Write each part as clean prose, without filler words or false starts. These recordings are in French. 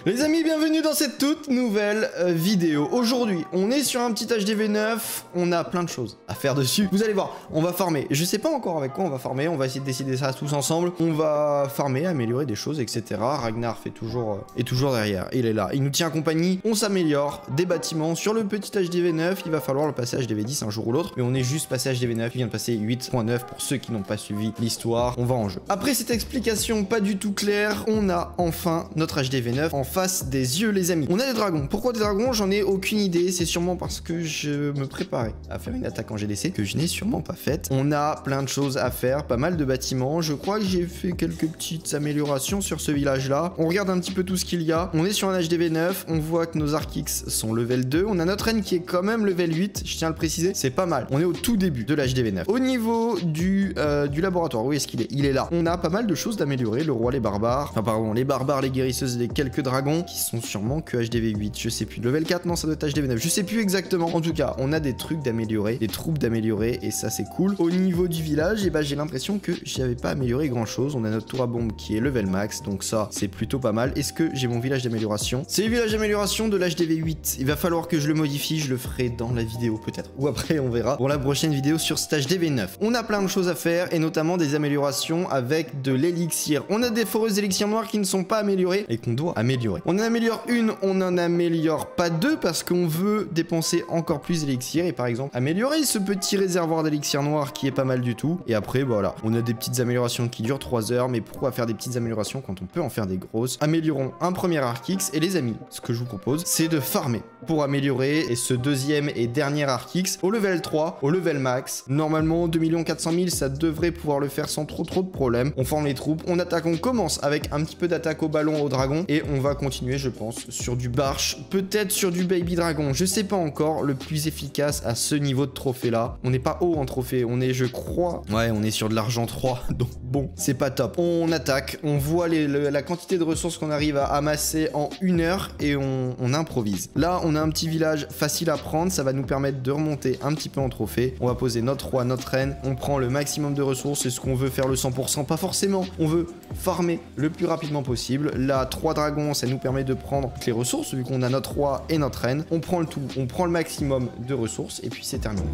Les amis, bienvenue dans cette toute nouvelle vidéo. Aujourd'hui, on est sur un petit HDV9, on a plein de choses à faire dessus. Vous allez voir, on va farmer. Je sais pas encore avec quoi on va farmer, on va essayer de décider ça tous ensemble. On va farmer, améliorer des choses, etc. Ragnar est toujours derrière, il est là. Il nous tient compagnie, on s'améliore, des bâtiments. Sur le petit HDV9, il va falloir le passer HDV10 un jour ou l'autre. Mais on est juste passé HDV9, il vient de passer 8.9 pour ceux qui n'ont pas suivi l'histoire. On va en jeu. Après cette explication pas du tout claire, on a enfin notre HDV9 en face des yeux, les amis. On a des dragons. Pourquoi des dragons? J'en ai aucune idée. C'est sûrement parce que je me préparais à faire une attaque en GDC que je n'ai sûrement pas faite. On a plein de choses à faire, pas mal de bâtiments. Je crois que j'ai fait quelques petites améliorations sur ce village-là. On regarde un petit peu tout ce qu'il y a. On est sur un HDV9. On voit que nos Archix sont level 2. On a notre N qui est quand même level 8. Je tiens à le préciser. C'est pas mal. On est au tout début de l'HDV9. Au niveau du laboratoire, où est-ce qu'il est? Il est là. On a pas mal de choses d'améliorer. Le roi, les barbares. Enfin, pardon, les barbares, les guérisseuses, les quelques dragons qui sont sûrement que HDV8, je sais plus. Level 4, non, ça doit être HDV9, je sais plus exactement. En tout cas, on a des trucs d'améliorer, des troupes d'améliorer, et ça c'est cool. Au niveau du village, et bah j'ai l'impression que j'avais pas amélioré grand chose. On a notre tour à bombe qui est level max, donc ça c'est plutôt pas mal. Est-ce que j'ai mon village d'amélioration? C'est le village d'amélioration de l'HDV8. Il va falloir que je le modifie, je le ferai dans la vidéo peut-être, ou après on verra pour la prochaine vidéo sur cet HDV9. On a plein de choses à faire, et notamment des améliorations avec de l'élixir. On a des foreuses d'élixirs noirs qui ne sont pas améliorées et qu'on doit améliorer. On en améliore une, on n'en améliore pas deux parce qu'on veut dépenser encore plus d'élixir et par exemple améliorer ce petit réservoir d'élixir noir qui est pas mal du tout. Et après voilà, on a des petites améliorations qui durent 3 heures, mais pourquoi faire des petites améliorations quand on peut en faire des grosses? Améliorons un premier Archix, et les amis, ce que je vous propose, c'est de farmer pour améliorer et ce deuxième et dernier Archix au level 3, au level max. Normalement 2 400 000, ça devrait pouvoir le faire sans trop de problèmes. On forme les troupes, on attaque, on commence avec un petit peu d'attaque au ballon, au dragon, et on va continuer, je pense, sur du barche, peut-être sur du baby dragon, je sais pas encore, le plus efficace à ce niveau de trophée là. On n'est pas haut en trophée, on est, je crois, ouais, on est sur de l'argent 3, donc bon, c'est pas top. On attaque, on voit la quantité de ressources qu'on arrive à amasser en 1 heure, et on improvise. Là, on a un petit village facile à prendre, ça va nous permettre de remonter un petit peu en trophée. On va poser notre roi, notre reine, on prend le maximum de ressources. Est-ce qu'on veut faire le 100%? Pas forcément, on veut farmer le plus rapidement possible. Là, 3 dragons, ça nous permet de prendre toutes les ressources, vu qu'on a notre roi et notre reine. On prend le tout, on prend le maximum de ressources, et puis c'est terminé.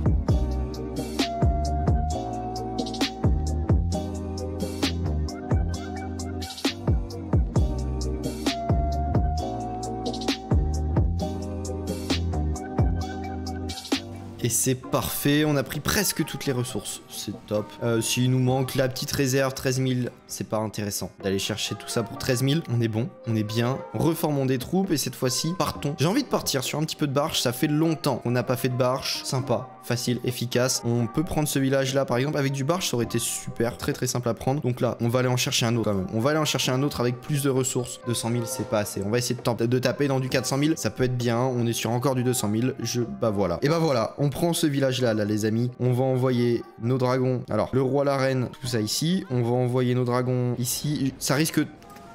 Et c'est parfait, on a pris presque toutes les ressources, c'est top. S'il nous manque la petite réserve, 13 000, c'est pas intéressant d'aller chercher tout ça pour 13 000. On est bon, on est bien, reformons des troupes, et cette fois-ci, partons. J'ai envie de partir sur un petit peu de barche, ça fait longtemps qu'on n'a pas fait de barche. Sympa, facile, efficace. On peut prendre ce village-là, par exemple, avec du barche, ça aurait été super, très simple à prendre. Donc là, on va aller en chercher un autre quand même. On va aller en chercher un autre avec plus de ressources. 200 000, c'est pas assez. On va essayer de taper dans du 400 000, ça peut être bien. On est sur encore du 200 000, bah voilà. Et bah voilà, on prend ce village là les amis, on va envoyer nos dragons, alors le roi, la reine, tout ça ici, on va envoyer nos dragons ici. Ça risque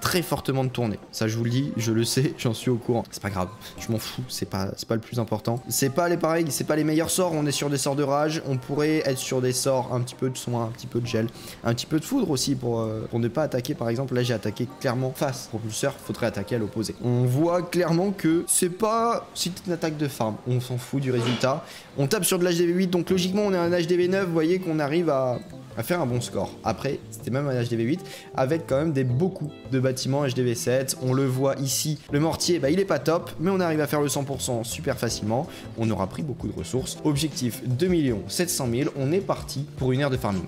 très fortement de tourner, ça je vous le dis, je le sais, j'en suis au courant. C'est pas grave, je m'en fous, c'est pas le plus important. C'est pas les pareils, c'est pas les meilleurs sorts. On est sur des sorts de rage, on pourrait être sur des sorts un petit peu de soin, un petit peu de gel, un petit peu de foudre aussi pour ne pas attaquer. Par exemple là j'ai attaqué clairement face propulseur, faudrait attaquer à l'opposé. On voit clairement que c'est une attaque de farm, on s'en fout du résultat. On tape sur de l'HDV8, donc logiquement on est un HDV9, vous voyez qu'on arrive à faire un bon score. Après, c'était même un HDV8 avec quand même beaucoup de bâtiments HDV7. On le voit ici, le mortier, bah il est pas top, mais on arrive à faire le 100% super facilement. On aura pris beaucoup de ressources. Objectif 2 700 000. On est parti pour 1 heure de farming.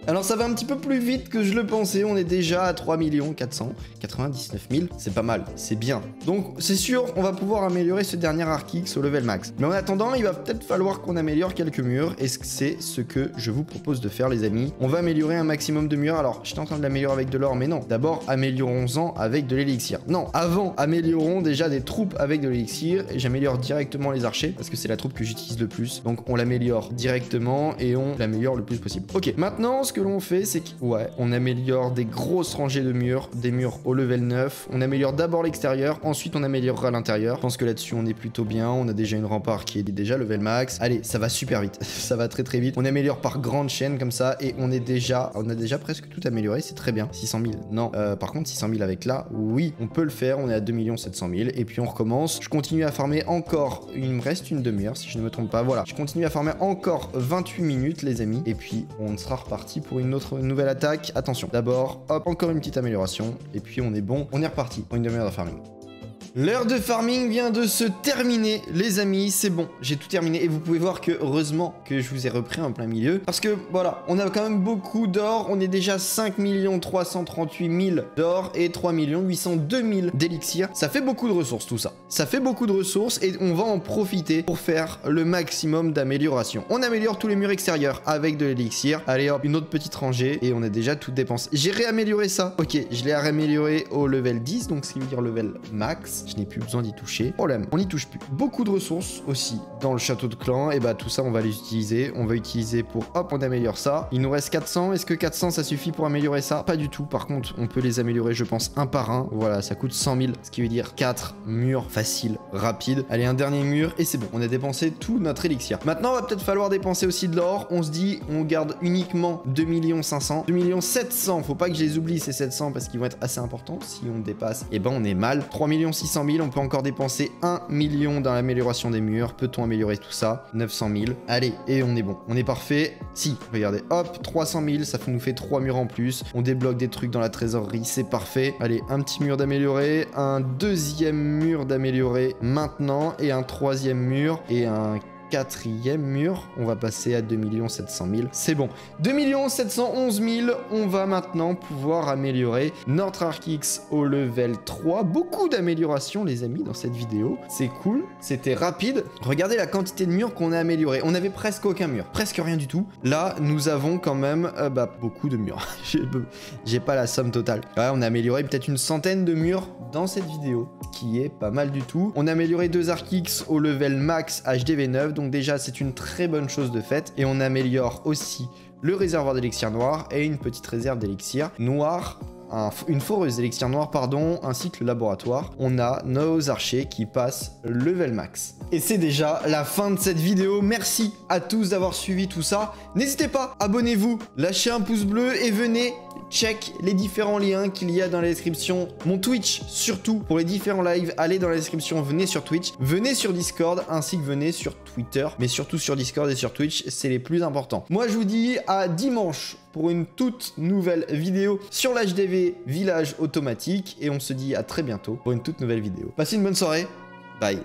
Alors ça va un petit peu plus vite que je le pensais, on est déjà à 3 499 000, c'est pas mal, c'est bien. Donc c'est sûr, on va pouvoir améliorer ce dernier Archix au level max. Mais en attendant, il va peut-être falloir qu'on améliore quelques murs, et c'est ce que je vous propose de faire les amis. On va améliorer un maximum de murs, alors j'étais en train de l'améliorer avec de l'or, mais non. D'abord, améliorons-en avec de l'élixir. Non, avant, améliorons déjà des troupes avec de l'élixir, et j'améliore directement les archers, parce que c'est la troupe que j'utilise le plus. Donc on l'améliore directement, et on l'améliore le plus possible. Ok, maintenant, ce ce que l'on fait, c'est que, ouais, on améliore des grosses rangées de murs, des murs au level 9. On améliore d'abord l'extérieur, ensuite on améliorera l'intérieur. Je pense que là-dessus, on est plutôt bien. On a déjà une rempart qui est déjà level max. Allez, ça va super vite. Ça va très très vite. On améliore par grande chaîne comme ça et on a déjà presque tout amélioré. C'est très bien. 600 000. Non. Par contre, 600 000 avec là, oui, on peut le faire. On est à 2 700 000 et puis on recommence. Je continue à farmer encore. Il me reste une demi-heure si je ne me trompe pas. Voilà. Je continue à farmer encore 28 minutes, les amis. Et puis, on sera reparti pour une nouvelle attaque. Attention. D'abord, hop, encore une petite amélioration. Et puis, on est bon. On est reparti pour une demi-heure de farming. L'heure de farming vient de se terminer, les amis, c'est bon, j'ai tout terminé. Et vous pouvez voir que, heureusement, que je vous ai repris en plein milieu. Parce que, voilà, on a quand même beaucoup d'or. On est déjà 5 338 000 d'or et 3 802 000 d'élixir. Ça fait beaucoup de ressources, tout ça. Ça fait beaucoup de ressources et on va en profiter pour faire le maximum d'amélioration. On améliore tous les murs extérieurs avec de l'élixir. Allez, hop, une autre petite rangée et on a déjà tout dépensé. J'ai réamélioré ça. Ok, je l'ai réamélioré au level 10, donc ce qui veut dire level max. Je n'ai plus besoin d'y toucher. Problème, on n'y touche plus. Beaucoup de ressources aussi dans le château de clan. Et bah tout ça, on va les utiliser. On va utiliser pour... Hop, on améliore ça. Il nous reste 400. Est-ce que 400, ça suffit pour améliorer ça? Pas du tout. Par contre, on peut les améliorer, je pense, un par un. Voilà, ça coûte 100 000. Ce qui veut dire 4 murs faciles, rapides. Allez, un dernier mur et c'est bon. On a dépensé tout notre élixir. Maintenant, on va peut-être falloir dépenser aussi de l'or. On se dit, on garde uniquement 2 500 000. 2 700 000. Faut pas que je les oublie, ces 700, parce qu'ils vont être assez importants. Si on dépasse, et ben on est mal. 3 600 000, on peut encore dépenser 1 million dans l'amélioration des murs. Peut-on améliorer tout ça? 900 000. Allez, et on est bon. On est parfait. Si, regardez, hop, 300 000, ça nous fait 3 murs en plus. On débloque des trucs dans la trésorerie, c'est parfait. Allez, un petit mur d'améliorer, un deuxième mur d'améliorer maintenant, et un troisième mur, et un quatrième mur, on va passer à 2 700 000. C'est bon. 2 711 000, on va maintenant pouvoir améliorer notre Arc-X au level 3. Beaucoup d'améliorations, les amis, dans cette vidéo. C'est cool, c'était rapide. Regardez la quantité de murs qu'on a amélioré. On avait presque aucun mur, presque rien du tout. Là, nous avons quand même beaucoup de murs. J'ai pas la somme totale. Ouais, on a amélioré peut-être une centaine de murs dans cette vidéo, qui est pas mal du tout. On a amélioré 2 Arc-X au level max HDV9, donc déjà c'est une très bonne chose de fait. Et on améliore aussi le réservoir d'élixir noir et une petite réserve d'élixir noir, une foreuse d'élixir noir, pardon, ainsi que le laboratoire. On a nos archers qui passent level max. Et c'est déjà la fin de cette vidéo. Merci à tous d'avoir suivi tout ça. N'hésitez pas, abonnez-vous, lâchez un pouce bleu et venez check les différents liens qu'il y a dans la description. Mon Twitch, surtout, pour les différents lives, allez dans la description, venez sur Twitch, venez sur Discord, ainsi que venez sur Twitter, mais surtout sur Discord et sur Twitch, c'est les plus importants. Moi, je vous dis à dimanche pour une toute nouvelle vidéo sur l'HDV Village Automatique, et on se dit à très bientôt pour une toute nouvelle vidéo. Passez une bonne soirée, bye.